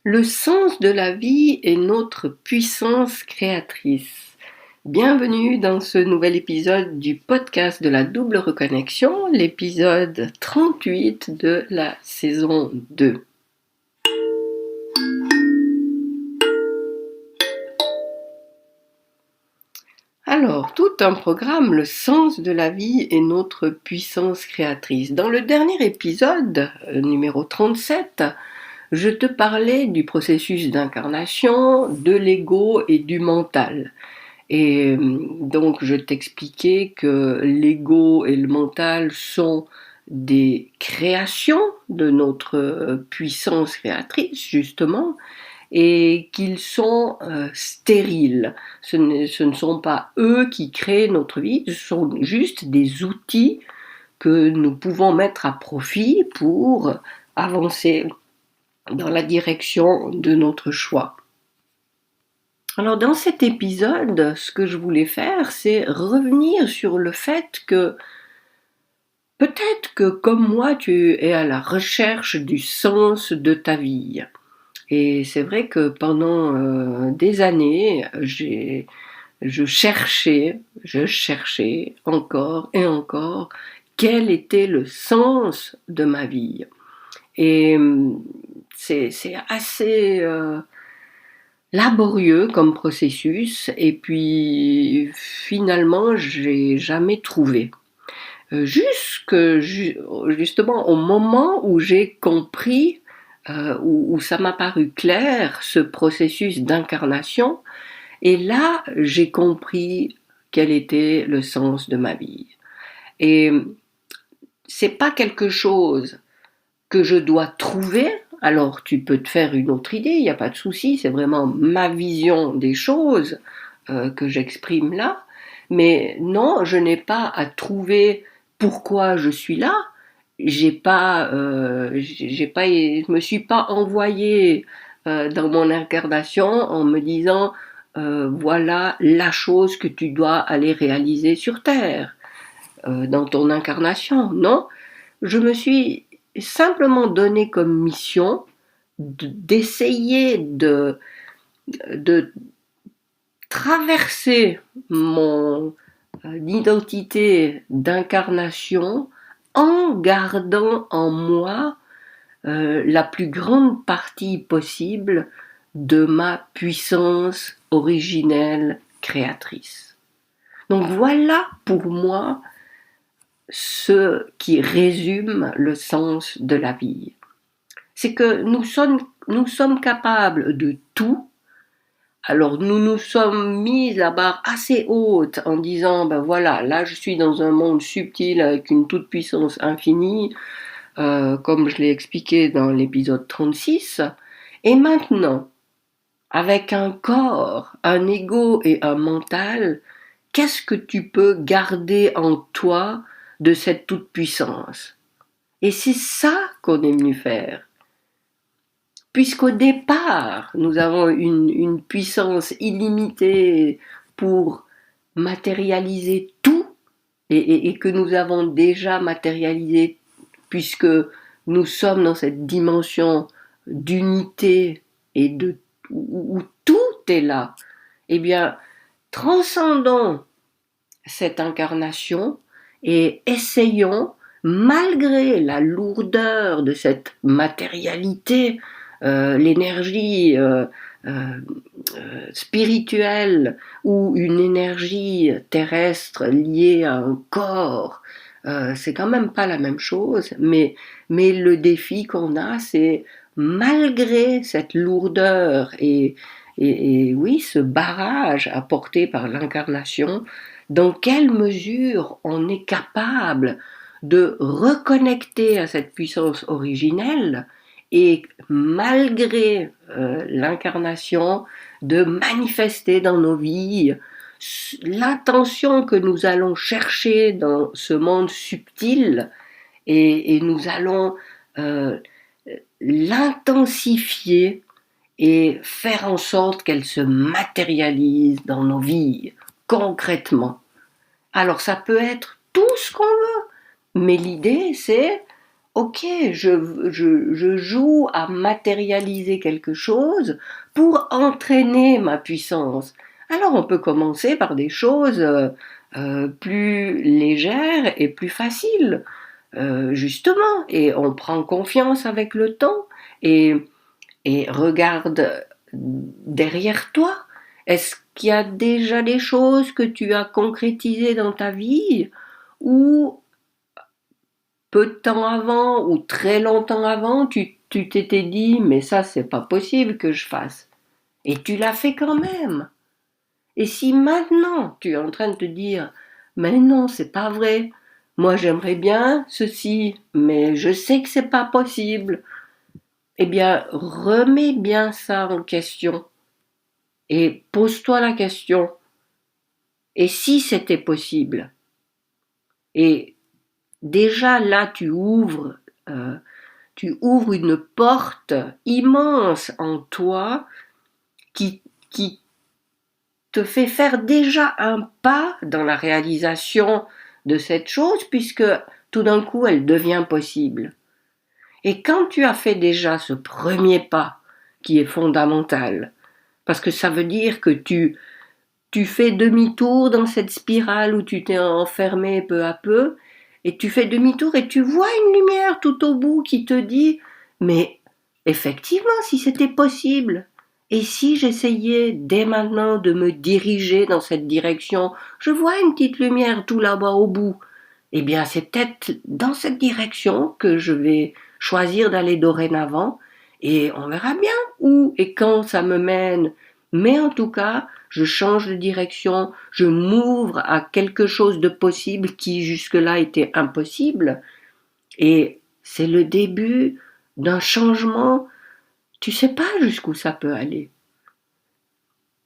Le sens de la vie est notre puissance créatrice. Bienvenue dans ce nouvel épisode du podcast de la double reconnexion, l'épisode 38 de la saison 2. Alors, tout un programme, le sens de la vie est notre puissance créatrice. Dans le dernier épisode, numéro 37, je te parlais du processus d'incarnation, de l'ego et du mental. Et donc je t'expliquais que l'ego et le mental sont des créations de notre puissance créatrice, justement, et qu'ils sont stériles. Ce ne sont pas eux qui créent notre vie, ce sont juste des outils que nous pouvons mettre à profit pour avancer dans la direction de notre choix. Alors dans cet épisode, ce que je voulais faire, c'est revenir sur le fait que peut-être que comme moi, tu es à la recherche du sens de ta vie. Et c'est vrai que pendant des années, je cherchais encore et encore quel était le sens de ma vie. Et c'est assez laborieux comme processus, et puis finalement j'ai jamais trouvé. Justement au moment où j'ai compris, où ça m'a paru clair ce processus d'incarnation, et là j'ai compris quel était le sens de ma vie. Et c'est pas quelque chose que je dois trouver. Alors tu peux te faire une autre idée, il n'y a pas de souci, c'est vraiment ma vision des choses que j'exprime là. Mais non, je n'ai pas à trouver pourquoi je suis là. Je me suis pas envoyée dans mon incarnation en me disant voilà la chose que tu dois aller réaliser sur Terre dans ton incarnation. Non, je me suis simplement donné comme mission d'essayer de traverser mon identité d'incarnation en gardant en moi la plus grande partie possible de ma puissance originelle créatrice. Donc voilà pour moi ce qui résume le sens de la vie. C'est que nous sommes capables de tout. Alors nous nous sommes mis la barre assez haute en disant, ben voilà, là je suis dans un monde subtil avec une toute-puissance infinie, comme je l'ai expliqué dans l'épisode 36. Et maintenant, avec un corps, un ego et un mental, qu'est-ce que tu peux garder en toi de cette toute-puissance? Et c'est ça qu'on est venu faire. Puisqu'au départ, nous avons une puissance illimitée pour matérialiser tout, et que nous avons déjà matérialisé, puisque nous sommes dans cette dimension d'unité et où tout est là, eh bien, transcendons cette incarnation et essayons, malgré la lourdeur de cette matérialité, l'énergie spirituelle ou une énergie terrestre liée à un corps, c'est quand même pas la même chose, mais le défi qu'on a, c'est malgré cette lourdeur et oui, ce barrage apporté par l'incarnation, dans quelle mesure on est capable de reconnecter à cette puissance originelle et malgré l'incarnation, de manifester dans nos vies l'intention que nous allons chercher dans ce monde subtil, et nous allons l'intensifier et faire en sorte qu'elle se matérialise dans nos vies concrètement. Alors ça peut être tout ce qu'on veut, mais l'idée c'est ok, je joue à matérialiser quelque chose pour entraîner ma puissance. Alors on peut commencer par des choses plus légères et plus faciles, justement, et on prend confiance avec le temps et, et regarde derrière toi. Est-ce qu'il y a déjà des choses que tu as concrétisées dans ta vie ou peu de temps avant ou très longtemps avant, tu t'étais dit, mais ça, c'est pas possible que je fasse. Et tu l'as fait quand même. Et si maintenant tu es en train de te dire, mais non, c'est pas vrai. Moi, j'aimerais bien ceci, mais je sais que c'est pas possible. Eh bien, remets bien ça en question et pose-toi la question. Et si c'était possible? Et déjà là, euh, tu ouvres une porte immense en toi qui, qui te fait faire déjà un pas dans la réalisation de cette chose puisque tout d'un coup elle devient possible. Et quand tu as fait déjà ce premier pas qui est fondamental, parce que ça veut dire que tu fais demi-tour dans cette spirale où tu t'es enfermé peu à peu, et tu fais demi-tour et tu vois une lumière tout au bout qui te dit, mais effectivement, si c'était possible, et si j'essayais dès maintenant de me diriger dans cette direction, je vois une petite lumière tout là-bas au bout. Eh bien, c'est peut-être dans cette direction que je vais choisir d'aller dorénavant, et on verra bien où et quand ça me mène. Mais en tout cas, je change de direction, je m'ouvre à quelque chose de possible qui jusque-là était impossible. Et c'est le début d'un changement. Tu sais pas jusqu'où ça peut aller.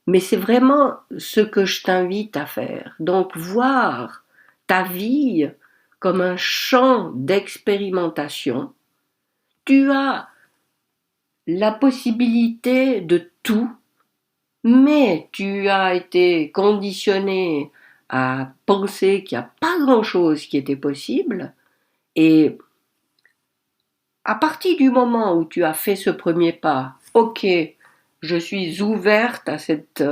Mais c'est vraiment ce que je t'invite à faire. Donc, voir ta vie comme un champ d'expérimentation. Tu as la possibilité de tout, mais tu as été conditionné à penser qu'il n'y a pas grand-chose qui était possible. Et à partir du moment où tu as fait ce premier pas, ok, je suis ouverte à cette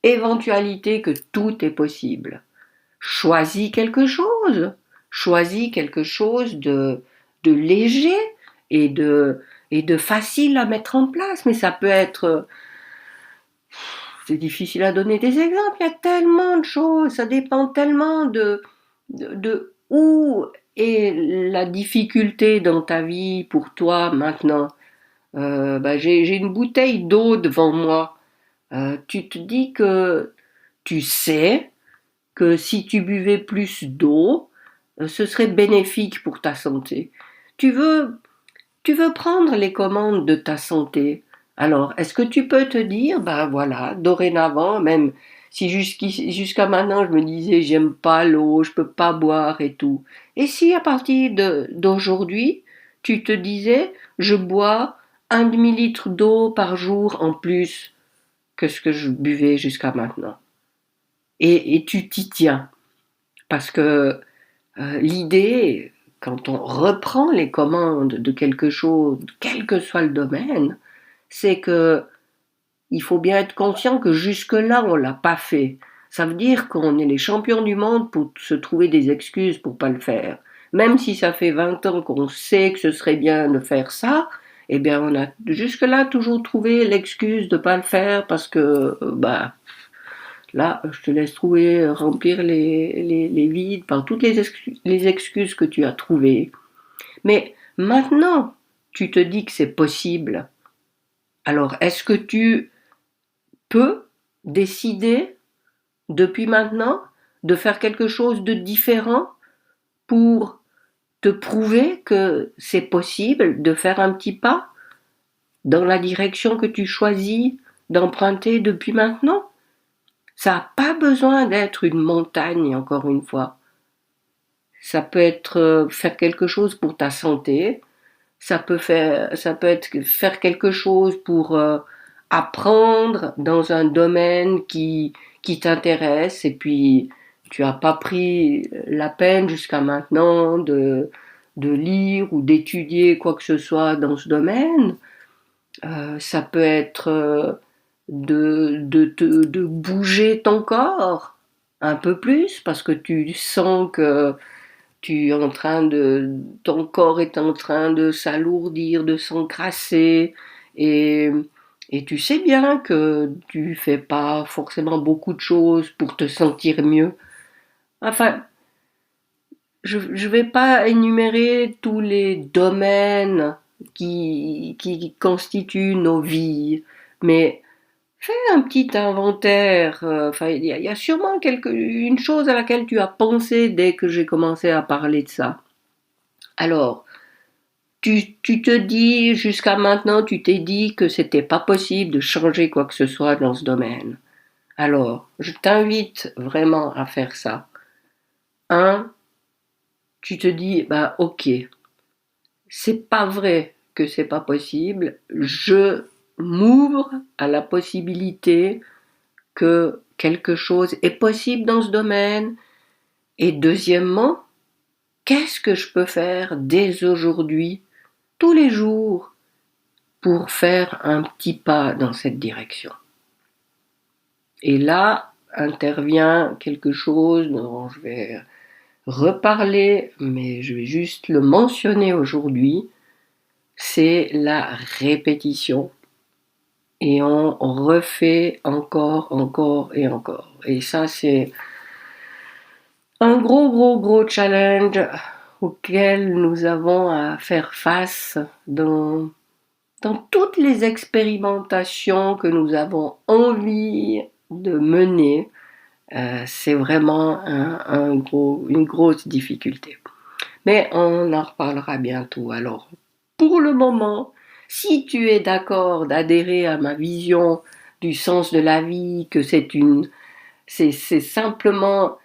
éventualité que tout est possible. Choisis quelque chose. Choisis quelque chose de léger et et de facile à mettre en place. Mais ça peut être. C'est difficile à donner des exemples. Il y a tellement de choses. Ça dépend tellement de où est la difficulté dans ta vie pour toi maintenant. J'ai une bouteille d'eau devant moi. Tu te dis que tu sais que si tu buvais plus d'eau, ce serait bénéfique pour ta santé. Tu veux, tu veux prendre les commandes de ta santé. Alors, est-ce que tu peux te dire, ben voilà, dorénavant, même si jusqu'à maintenant je me disais j'aime pas l'eau, je peux pas boire et tout. Et si à partir d'aujourd'hui, tu te disais je bois un demi-litre d'eau par jour en plus que ce que je buvais jusqu'à maintenant. Et tu t'y tiens. Parce que l'idée, quand on reprend les commandes de quelque chose, quel que soit le domaine, c'est que il faut bien être conscient que jusque-là, on l'a pas fait. Ça veut dire qu'on est les champions du monde pour se trouver des excuses pour pas le faire. Même si ça fait 20 ans qu'on sait que ce serait bien de faire ça, eh bien, on a jusque-là toujours trouvé l'excuse de pas le faire parce que, là, je te laisse trouver, remplir les vides par toutes les excuses que tu as trouvées. Mais maintenant, tu te dis que c'est possible. Alors, est-ce que tu peux décider, depuis maintenant, de faire quelque chose de différent pour te prouver que c'est possible de faire un petit pas dans la direction que tu choisis d'emprunter depuis maintenant? Ça n'a pas besoin d'être une montagne, encore une fois. Ça peut être faire quelque chose pour ta santé, ça peut être faire quelque chose pour apprendre dans un domaine qui t'intéresse et puis tu n'as pas pris la peine jusqu'à maintenant de lire ou d'étudier quoi que ce soit dans ce domaine. Ça peut être de bouger ton corps un peu plus parce que tu sens que ton corps est en train de s'alourdir, de s'encrasser et, et tu sais bien que tu fais pas forcément beaucoup de choses pour te sentir mieux. Enfin, je vais pas énumérer tous les domaines qui constituent nos vies, mais fais un petit inventaire. Enfin, il y a sûrement une chose à laquelle tu as pensé dès que j'ai commencé à parler de ça. Alors, tu te dis, jusqu'à maintenant, tu t'es dit que c'était pas possible de changer quoi que ce soit dans ce domaine. Alors, je t'invite vraiment à faire ça. Un, tu te dis, bah ok, c'est pas vrai que c'est pas possible. Je m'ouvre à la possibilité que quelque chose est possible dans ce domaine. Et deuxièmement, qu'est-ce que je peux faire dès aujourd'hui, tous les jours, pour faire un petit pas dans cette direction. Et là intervient quelque chose dont je vais reparler, mais je vais juste le mentionner aujourd'hui, c'est la répétition. Et on refait encore, encore et encore. Et ça, c'est un gros challenge auquel nous avons à faire face dans toutes les expérimentations que nous avons envie de mener. C'est vraiment une grosse difficulté. Mais on en reparlera bientôt. Alors, pour le moment, si tu es d'accord d'adhérer à ma vision du sens de la vie, que c'est simplement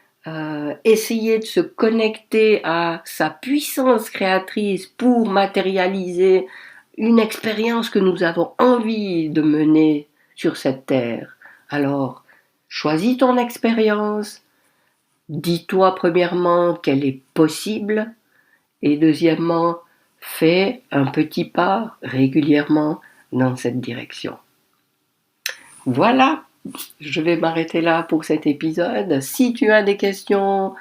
essayer de se connecter à sa puissance créatrice pour matérialiser une expérience que nous avons envie de mener sur cette terre. Alors, choisis ton expérience, dis-toi premièrement qu'elle est possible et deuxièmement, fais un petit pas régulièrement dans cette direction. Voilà, je vais m'arrêter là pour cet épisode. Si tu as des questions,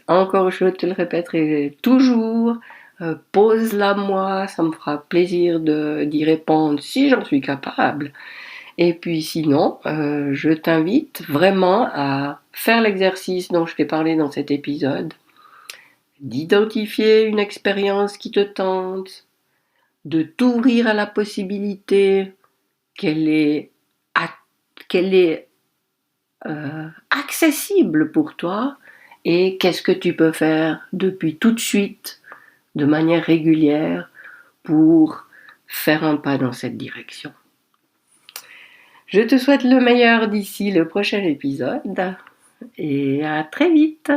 encore je te le répéterai toujours, pose-la moi, ça me fera plaisir d'y répondre si j'en suis capable. Et puis sinon, je t'invite vraiment à faire l'exercice dont je t'ai parlé dans cet épisode, d'identifier une expérience qui te tente, de t'ouvrir à la possibilité qu'elle est, qu'elle est accessible pour toi et qu'est-ce que tu peux faire depuis tout de suite, de manière régulière, pour faire un pas dans cette direction. Je te souhaite le meilleur d'ici le prochain épisode et à très vite.